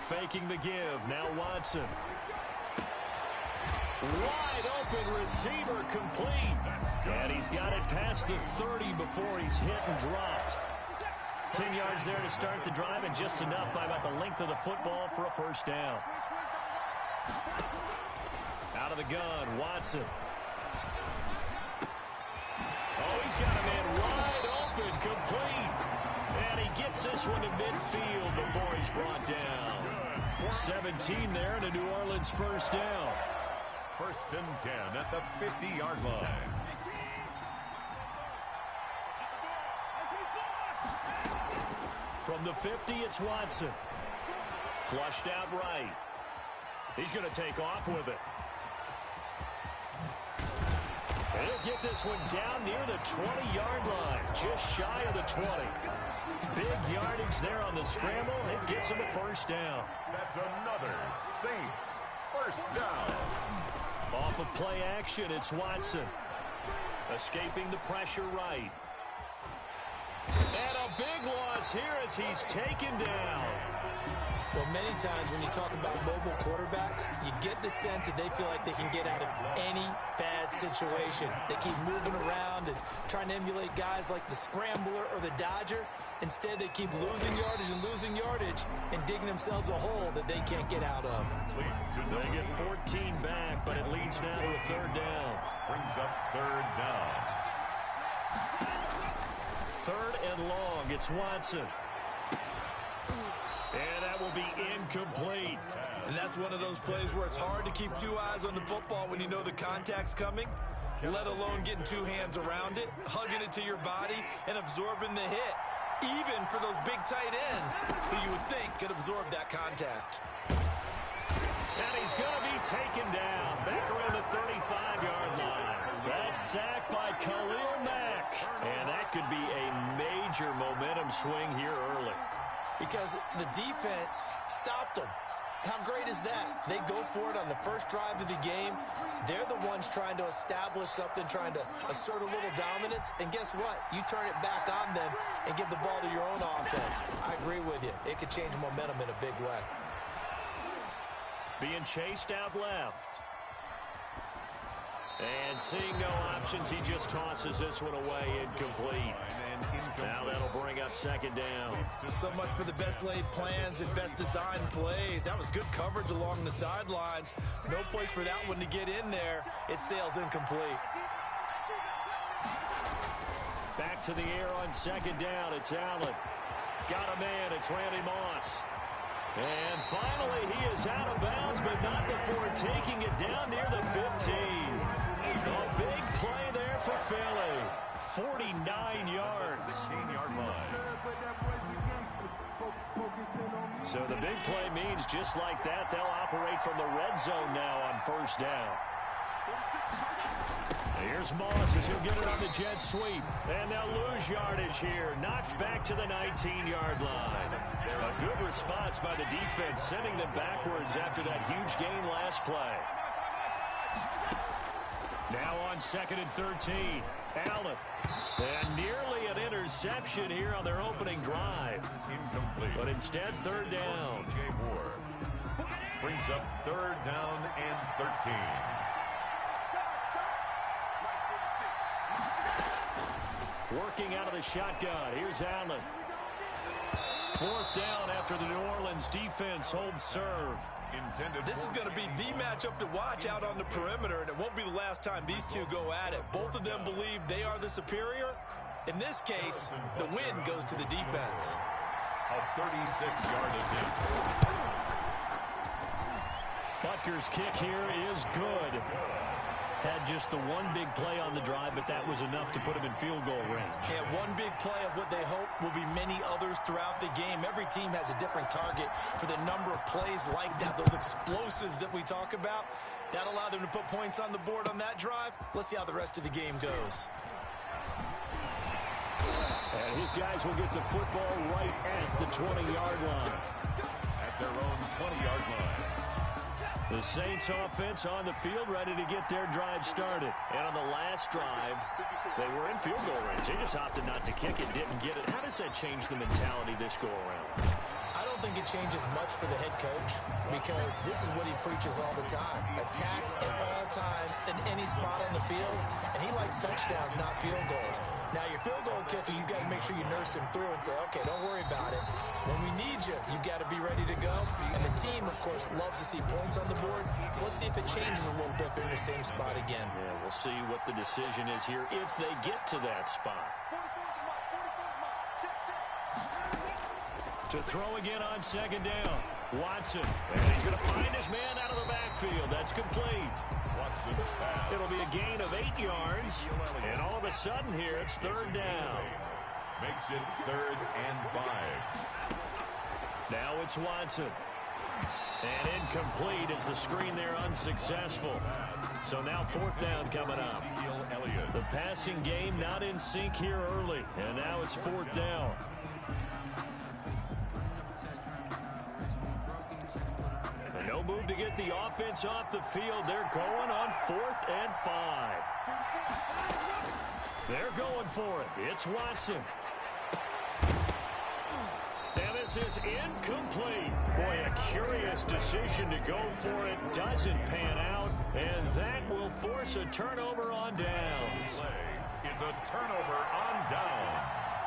Faking the give. Now Watson. Wide open receiver complete. And he's got it past the 30 before he's hit and dropped. 10 yards there to start the drive, and just enough by about the length of the football for a first down. Out of the gun, Watson. Oh, he's got a man wide open, complete. And he gets this one to midfield before he's brought down. 17 there, and a New Orleans first down. First and 10 at the 50-yard line. From the 50, it's Watson. Flushed out right. He's going to take off with it. And he'll get this one down near the 20-yard line, just shy of the 20. Big yardage there on the scramble. It gets him a first down. That's another Saints first down. Off of play action, it's Watson. Escaping the pressure right. And a big loss here as he's taken down. Well, many times when you talk about mobile quarterbacks, you get the sense that they feel like they can get out of any bad situation. They keep moving around and trying to emulate guys like the Scrambler or the Dodger. Instead, they keep losing yardage and digging themselves a hole that they can't get out of. They get 14 back, but it leads now to a third down. Brings up third down. Third and long, it's Watson. And that will be incomplete. And that's one of those plays where it's hard to keep two eyes on the football when you know the contact's coming, let alone getting two hands around it, hugging it to your body, and absorbing the hit, even for those big tight ends who you would think could absorb that contact. And he's going to be taken down back around the 35-yard line. That's sacked by Khalil Mack. And that could be a major momentum swing here early. Because the defense stopped them. How great is that? They go for it on the first drive of the game. They're the ones trying to establish something, trying to assert a little dominance. And guess what? You turn it back on them and give the ball to your own offense. I agree with you. It could change momentum in a big way. Being chased out left. And seeing no options, he just tosses this one away, incomplete. Now that'll bring up second down. So much for the best laid plans and best designed plays. That was good coverage along the sidelines. No place for that one to get in there. It sails incomplete. Back to the air on second down. It's Allen. Got a man. It's Randy Moss. And finally, he is out of bounds, but not before taking it down near the 15. A big play there for Philly. 49 yards. So the big play means just like that, they'll operate from the red zone now on first down. Here's Moss as he'll get it on the jet sweep. And they'll lose yardage here. Knocked back to the 19-yard line. A good response by the defense, sending them backwards after that huge gain last play. Now on second and 13. Allen. And nearly an interception here on their opening drive. Incomplete. But instead, third down. J. Moore brings up third down and 13. Working out of the shotgun. Here's Allen. Fourth down after the New Orleans defense holds serve. This is going to be the matchup to watch out on the perimeter, and it won't be the last time these two go at it. Both of them believe they are the superior. In this case, the win goes to the defense. A 36-yard attempt. Butker's kick here is good. Had just the one big play on the drive, but that was enough to put him in field goal range. Yeah, one big play of what they hope will be many others throughout the game. Every team has a different target for the number of plays like that, those explosives that we talk about. That allowed them to put points on the board on that drive. Let's see how the rest of the game goes. And his guys will get the football right at the 20-yard line. At their own 20-yard line. The Saints offense on the field ready to get their drive started. And on the last drive, they were in field goal range. They just opted not to kick it, didn't get it. How does that change the mentality this go around? I don't think it changes much for the head coach because this is what he preaches all the time. Attack at all times in any spot on the field, and he likes touchdowns, not field goals. Now, your field goal kicker, you got to make sure you nurse him through and say, okay, don't worry about it. When we need you, you got to be ready to go. And the team, of course, loves to see points on the board. So let's see if it changes a little bit if they're in the same spot again. Yeah, we'll see what the decision is here if they get to that spot. To throw again on second down. Watson. And he's going to find his man out of the backfield. That's complete. Watson's pass. It'll be a gain of 8 yards. And all of a sudden here, it's third down. Makes it 3rd and 5. Now it's Watson. And incomplete as the screen there unsuccessful. So now 4th down coming up. The passing game not in sync here early. And now it's 4th down. No move to get the offense off the field. They're going on 4th and 5. They're going for it. It's Watson. And this is incomplete. Boy, a curious decision to go for it. Doesn't pan out. And that will force a turnover on downs. Play is a turnover on downs.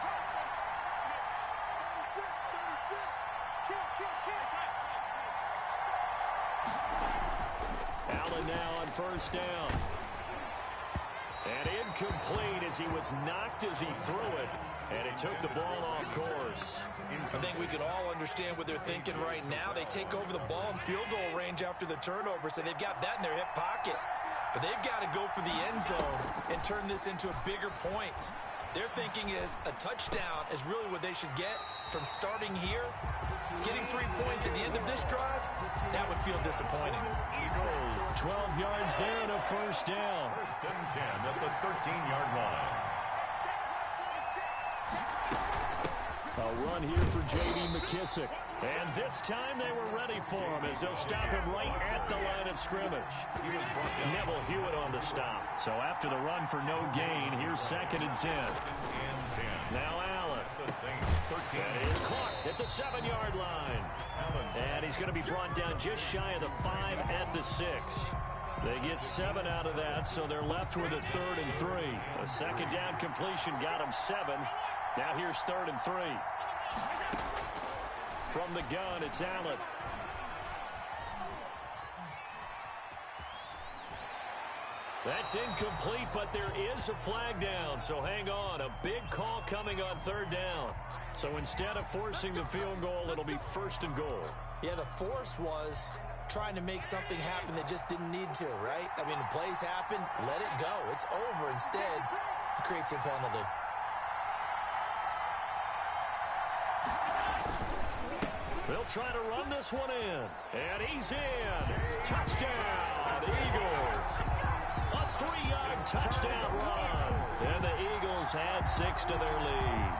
Allen now on 1st down. And incomplete as he was knocked as he threw it. And it took the ball off course. I think we can all understand what they're thinking right now. They take over the ball in field goal range after the turnover, so they've got that in their hip pocket. But they've got to go for the end zone and turn this into a bigger point. Their thinking is a touchdown is really what they should get from starting here. Getting 3 points at the end of this drive, that would feel disappointing. 12 yards there and a 1st down. 1st and 10 at the 13-yard line. A run here for J.D. McKissick. And this time they were ready for him as they'll stop him right at the line of scrimmage. Neville Hewitt on the stop. So after the run for no gain, here's 2nd and 10. Now Allen. And he's caught at the 7-yard line. And he's going to be brought down just shy of the 5 at the 6. They get 7 out of that, so they're left with a 3rd and 3. A 2nd down completion got him 7. Now here's 3rd and 3. From the gun, it's Allen. That's incomplete, but there is a flag down, so hang on. A big call coming on 3rd down. So instead of forcing the field goal, it'll be 1st and goal. Yeah, the force was trying to make something happen that just didn't need to, right? I mean, the plays happen, let it go. It's over. Instead, he creates a penalty. They'll try to run this one in. And he's in. Touchdown, Eagles. A 3-yard touchdown run. And the Eagles add 6 to their lead.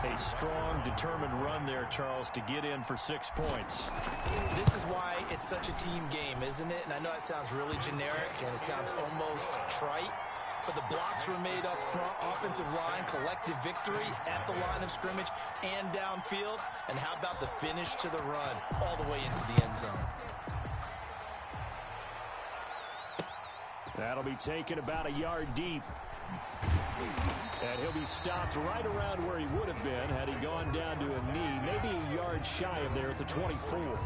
A strong, determined run there, Charles, to get in for 6 points. This is why it's such a team game, isn't it? And I know it sounds really generic and it sounds almost trite. But the blocks were made up front, offensive line, collective victory at the line of scrimmage and downfield. And how about the finish to the run all the way into the end zone? That'll be taken about a yard deep. And he'll be stopped right around where he would have been had he gone down to a knee, maybe a yard shy of there at the 24.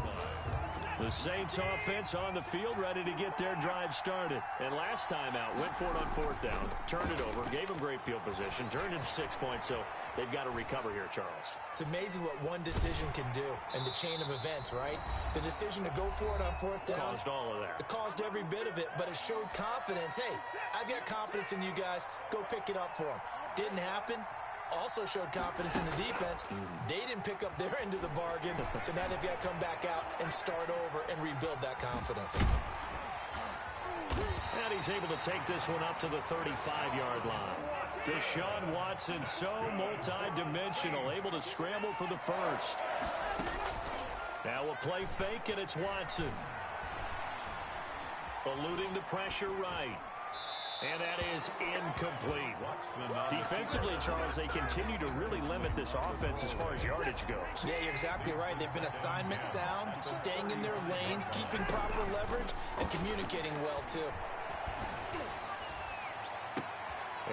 The Saints offense on the field ready to get their drive started. And last time out, went for it on 4th down, turned it over, gave them great field position, turned it to 6 points, so they've got to recover here, Charles. It's amazing what one decision can do in the chain of events, right? The decision to go for it on 4th down. Caused all of that. It caused every bit of it, but it showed confidence. Hey, I've got confidence in you guys. Go pick it up for them. Didn't happen. Also showed confidence in the defense. They didn't pick up their end of the bargain, so now they've got to come back out and start over and rebuild that confidence. And he's able to take this one up to the 35-yard line. Deshaun Watson, so multi-dimensional, able to scramble for the first. Now a play fake, and it's Watson. Eluding the pressure right. And that is incomplete. Defensively, Charles, they continue to really limit this offense as far as yardage goes. Yeah, you're exactly right. They've been assignment sound, staying in their lanes, keeping proper leverage, and communicating well, too.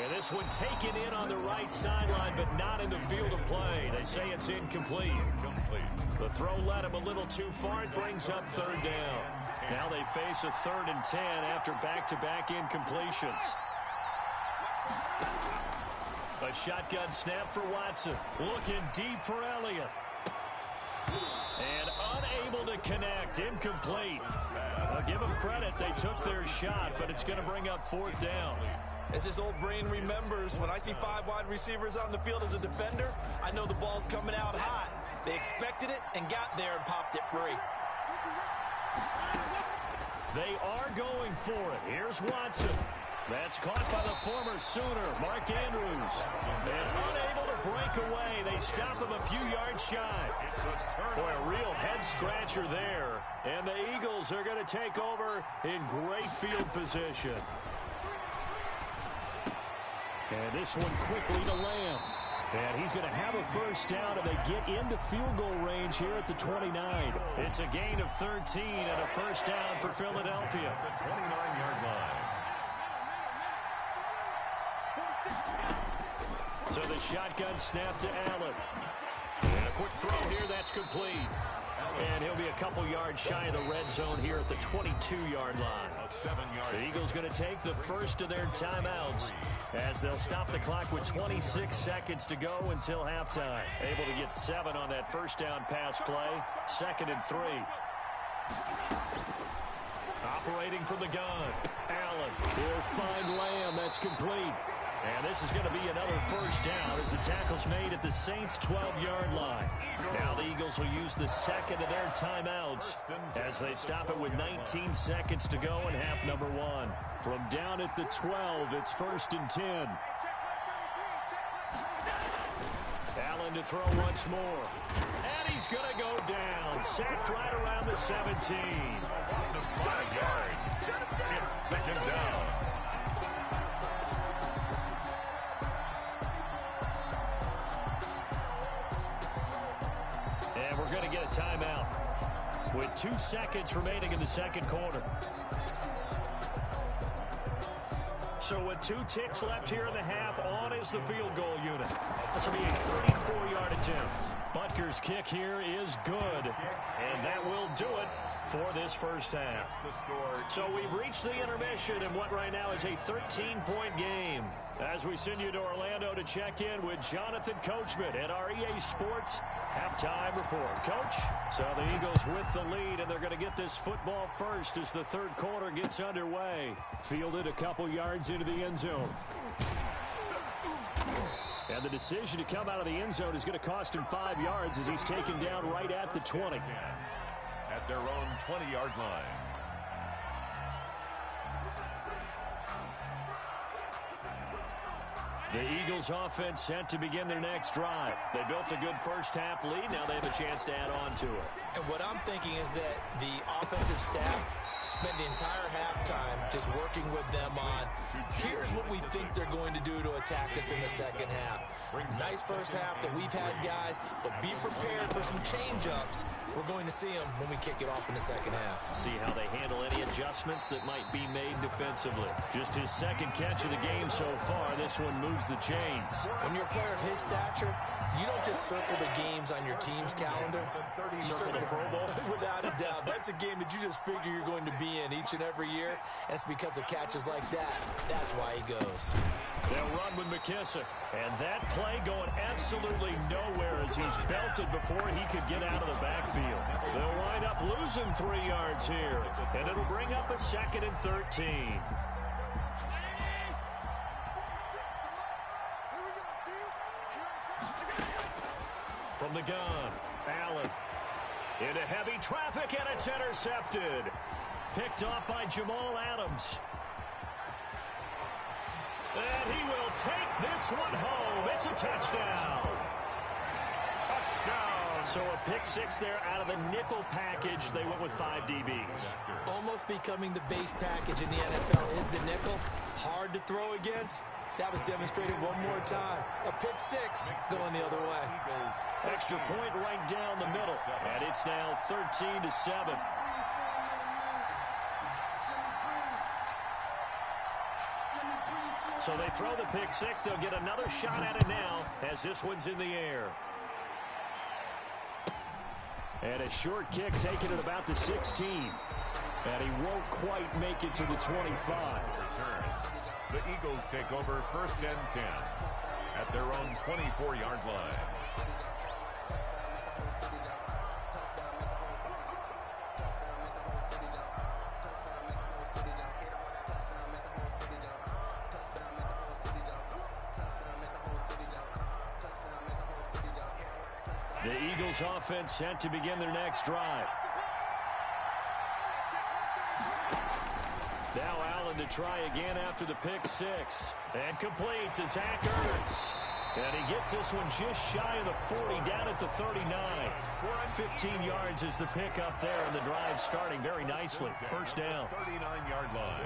And this one taken in on the right sideline, but not in the field of play. They say it's incomplete. The throw led him a little too far. It brings up third down. Now they face a 3rd and 10 after back-to-back incompletions. A shotgun snap for Watson. Looking deep for Elliott. And unable to connect. Incomplete. I'll give them credit. They took their shot, but it's going to bring up 4th down. As his old brain remembers, when I see 5 wide receivers on the field as a defender, I know the ball's coming out hot. They expected it and got there and popped it free. They are going for it. Here's Watson. That's caught by the former Sooner, Mark Andrews. And unable to break away. They stop him a few yards shy. Boy, a real head-scratcher there. And the Eagles are going to take over in great field position. And this one quickly to Lamb. And he's going to have a first down, and they get into field goal range here at the 29. It's a gain of 13 and a first down for Philadelphia. The 29-yard line. So the shotgun snap to Allen. And a quick throw here, that's complete. And he'll be a couple yards shy of the red zone here at the 22-yard line. The Eagles going to take the first of their timeouts as they'll stop the clock with 26 seconds to go until halftime. Able to get 7 on that first down pass play. 2nd and 3. Operating from the gun. Allen. He'll find Lamb. That's complete. And this is going to be another first down as the tackle's made at the Saints' 12-yard line. Now the Eagles will use the second of their timeouts as they stop it with 19 seconds to go in half number 1. From down at the 12, it's 1st and 10. Allen to throw once more. And he's going to go down. Sacked right around the 17. 5 yards. It's 2nd down. And we're going to get a timeout with 2 seconds remaining in the second quarter. So with 2 ticks left here in the half, on is the field goal unit. This will be a 34-yard attempt. Butker's kick here is good, and that will do it for this first half. So we've reached the intermission in what right now is a 13-point game. As we send you to Orlando to check in with Jonathan Coachman at our EA Sports Halftime Report. Coach, so the Eagles with the lead, and they're going to get this football first as the third quarter gets underway. Fielded a couple yards into the end zone. And the decision to come out of the end zone is going to cost him 5 yards as he's taken down right at the 20. At their own 20-yard line. The Eagles offense set to begin their next drive. They built a good first half lead. Now they have a chance to add on to it. And what I'm thinking is that the offensive staff spent the entire halftime just working with them on, here's what we think they're going to do to attack us in the second half. Nice first half that we've had, guys, but be prepared for some change-ups. We're going to see them when we kick it off in the second half. See how they handle any adjustments that might be made defensively. Just his second catch of the game so far. This one moves the chains. When you're a player of his stature, you don't just circle the games on your team's calendar. You circle the Pro Bowl. Without a doubt. That's a game that you just figure you're going to be in each and every year. And it's because of catches like that. That's why he goes. They'll run with McKissick. And that play going absolutely nowhere as he's belted before he could get out of the backfield. They'll wind up losing 3 yards here. And it'll bring up a 2nd and 13. From the gun, Allen. Into heavy traffic, and it's intercepted. Picked off by Jamal Adams. And he will take this one home. It's a touchdown. Touchdown. So a pick 6 there out of the nickel package. They went with 5 DBs. Almost becoming the base package in the NFL is the nickel. hard to throw against. That was demonstrated one more time. A pick six going the other way. Extra point right down the middle. And it's now 13-7. So they throw the pick six. They'll get another shot at it now as this one's in the air. And a short kick taken at about the 16. And he won't quite make it to the 25. The Eagles take over 1st and 10 at their own 24-yard line. The Eagles offense set to begin their next drive. Now Allen to try again after the pick six. And complete to Zach Ertz. And he gets this one just shy of the 40, down at the 39. 15 yards is the pick up there, and the drive starting very nicely. First down. 39-yard line.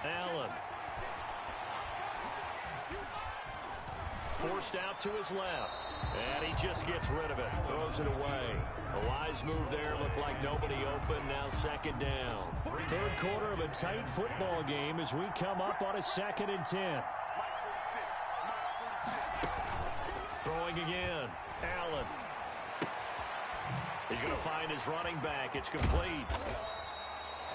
Allen. Forced out to his left. And he just gets rid of it. Throws it away. A wise move there. Looked like nobody open. Now 2nd down. Third quarter of a tight football game as we come up on a 2nd and 10. Throwing again. Allen. He's going to find his running back. It's complete.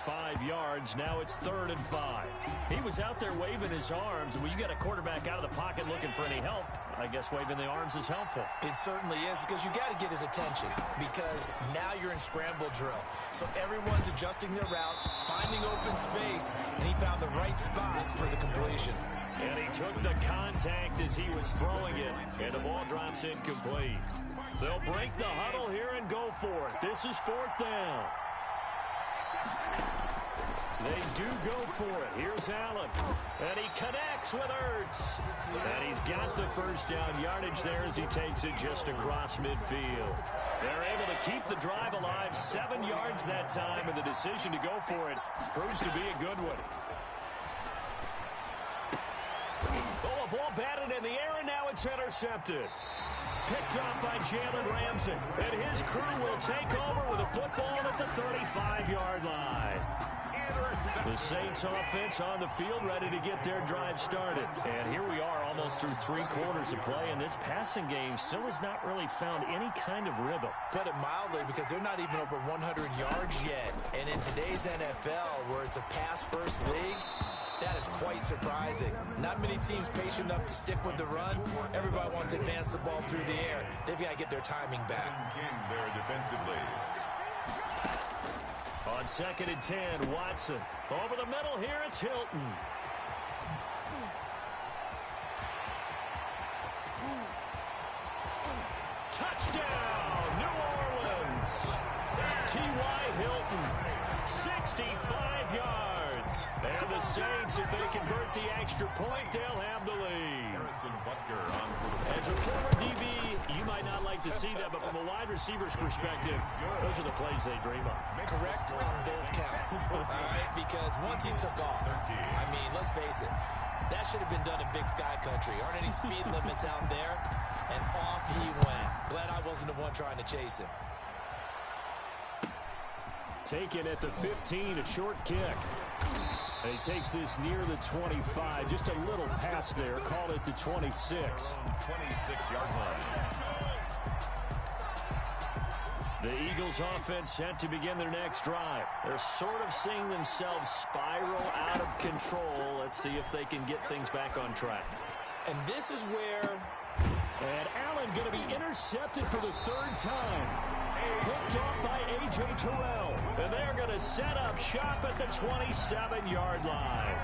5 yards. Now it's 3rd and 5. He was out there waving his arms, and when you get a quarterback out of the pocket looking for any help, I guess waving the arms is helpful. It certainly is, because you got to get his attention, because now you're in scramble drill. So everyone's adjusting their routes, finding open space, and he found the right spot for the completion. And he took the contact as he was throwing it, and the ball drops incomplete. They'll break the huddle here and go for it. This is 4th down. They do go for it. Here's Allen. And he connects with Ertz. And he's got the first down yardage there as he takes it just across midfield. They're able to keep the drive alive. 7 yards that time, and the decision to go for it proves to be a good one. Oh, a ball batted in the air, and now it's intercepted. Picked up by Jalen Ramsey. And his crew will take over with a football at the 35-yard line. The Saints offense on the field ready to get their drive started. And here we are almost through 3 quarters of play, and this passing game still has not really found any kind of rhythm. Put it mildly, because they're not even over 100 yards yet. And in today's NFL, where it's a pass-first league, that is quite surprising. Not many teams patient enough to stick with the run. Everybody wants to advance the ball through the air. They've got to get their timing back. There defensively. On 2nd and 10, Watson. Over the middle here, it's Hilton. Touchdown, New Orleans. T.Y. Hilton, 65 yards. And the Saints, if they convert the extra point, they'll have the lead. As a former DB, you might not like to see that, but from a wide receiver's perspective, those are the plays they dream of. Correct on both counts. All right, because once he took off, I mean, let's face it, that should have been done in Big Sky Country. Aren't any speed limits out there? And off he went. Glad I wasn't the one trying to chase him. Taken at the 15, a short kick. And he takes this near the 25. Just a little pass there. Called it the 26. 26-yard line. The Eagles offense set to begin their next drive. They're sort of seeing themselves spiral out of control. Let's see if they can get things back on track. And this is where... And Allen going to be intercepted for the 3rd time. Picked off by A.J. Terrell. And they're going to set up shop at the 27-yard line.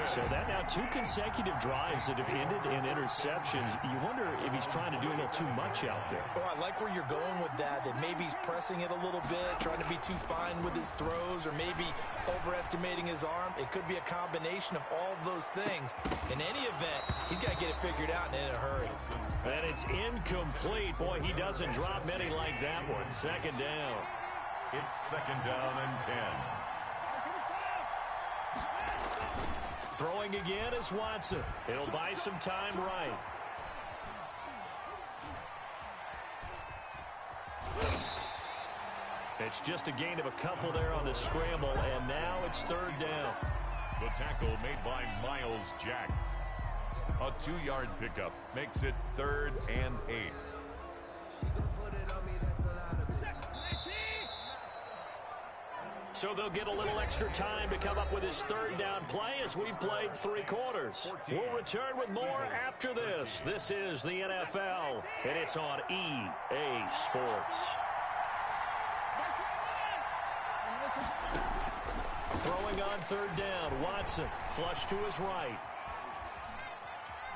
So that now 2 consecutive drives that have ended in interceptions. You wonder if he's trying to do a little too much out there. Oh, I like where you're going with that maybe he's pressing it a little bit, trying to be too fine with his throws, or maybe overestimating his arm. It could be a combination of all those things. In any event, he's got to get it figured out and in a hurry. And it's incomplete. Boy, he doesn't drop many like that one. 2nd down. It's 2nd down and 10. Throwing again is Watson. It'll buy some time right. It's just a gain of a couple there on the scramble, and now it's 3rd down. The tackle made by Miles Jack. A 2-yard pickup makes it 3rd and 8. So they'll get a little extra time to come up with his 3rd down play as we've played 3 quarters. We'll return with more after this. This is the NFL, and it's on EA Sports. Throwing on 3rd down, Watson, flush to his right.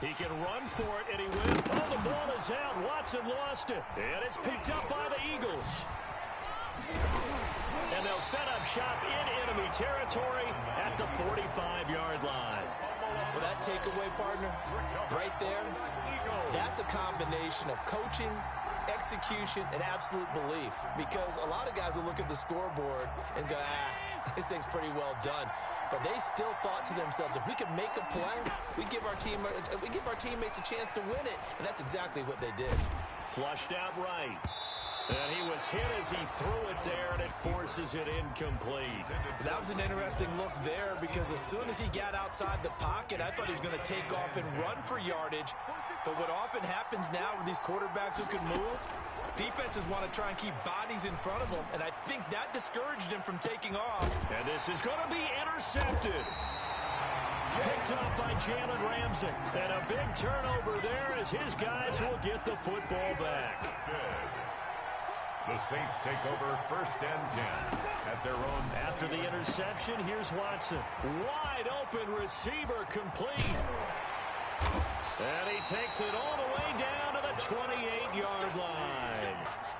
He can run for it, and he will. Oh, the ball is out. Watson lost it, and it's picked up by the Eagles. And they'll set up shop in enemy territory at the 45-yard line. Well, that takeaway, partner, right there, that's a combination of coaching, execution, and absolute belief. Because a lot of guys will look at the scoreboard and go, this thing's pretty well done. But they still thought to themselves, if we can make a play, we give our teammates a chance to win it. And that's exactly what they did. Flushed out right. And he was hit as he threw it there, and it forces it incomplete. That was an interesting look there because as soon as he got outside the pocket, I thought he was going to take off and run for yardage. But what often happens now with these quarterbacks who can move, defenses want to try and keep bodies in front of them, and I think that discouraged him from taking off. And this is going to be intercepted. Picked up by Jalen Ramsey. And a big turnover there as his guys will get the football back. The Saints take over 1st and 10 at their own. After the interception, here's Watson. Wide open receiver complete. And he takes it all the way down to the 28-yard line.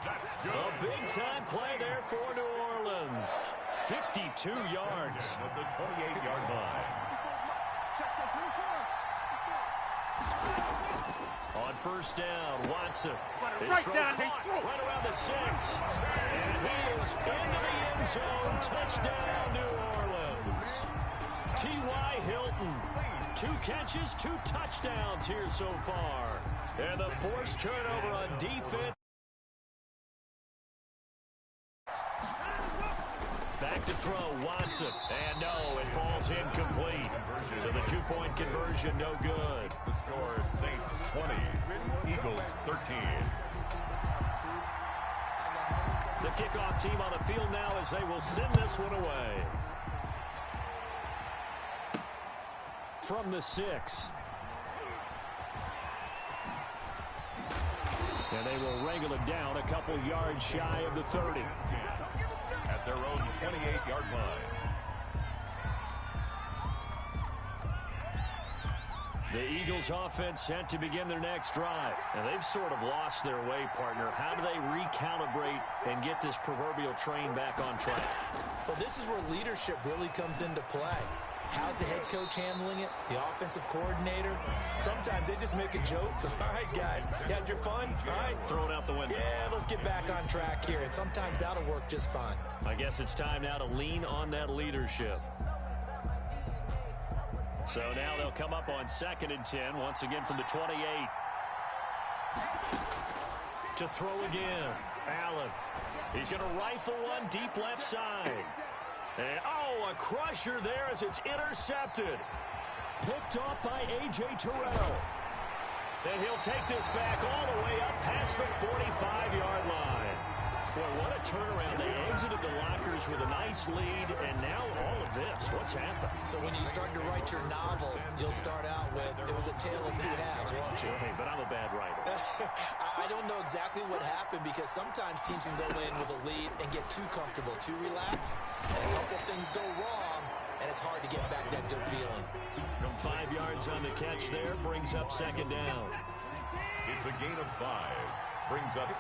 That's good. A big-time play there for New Orleans. 52 yards. At the 28-yard line. On 1st down, Watson. Right down, right around the 6. And he is into the end zone. Touchdown, New Orleans. T.Y. Hilton. 2 catches, 2 touchdowns here so far. And the forced turnover on defense. Back to throw, Watson. And no, it falls incomplete. So the 2-point conversion, no good. The score is Saints 20, Eagles 13. The kickoff team on the field now as they will send this one away. From the 6. And they will wrangle it down a couple yards shy of the 30. At their own 28-yard line. The Eagles offense set to begin their next drive. And they've sort of lost their way, partner. How do they recalibrate and get this proverbial train back on track? Well, this is where leadership really comes into play. How's the head coach handling it? The offensive coordinator? Sometimes they just make a joke. All right, guys, you had your fun? All right. Throw it out the window. Yeah, let's get back on track here. And sometimes that'll work just fine. I guess it's time now to lean on that leadership. So now they'll come up on 2nd and 10, once again from the 28. To throw again. Allen. He's going to rifle one deep left side. And, a crusher there as it's intercepted. Picked off by A.J. Terrell. And he'll take this back all the way up past the 45-yard line. Boy, what a turnaround. They exited the lockers with a nice lead, and now all of this. What's happened? So when you start to write your novel, you'll start out with, it was a tale of 2 halves, won't you? Hey, but I'm a bad writer. I don't know exactly what happened because sometimes teams can go in with a lead and get too comfortable, too relaxed, and a couple things go wrong, and it's hard to get back that good feeling. From 5 yards on the catch there, brings up 2nd down. It's a gain of 5. Brings up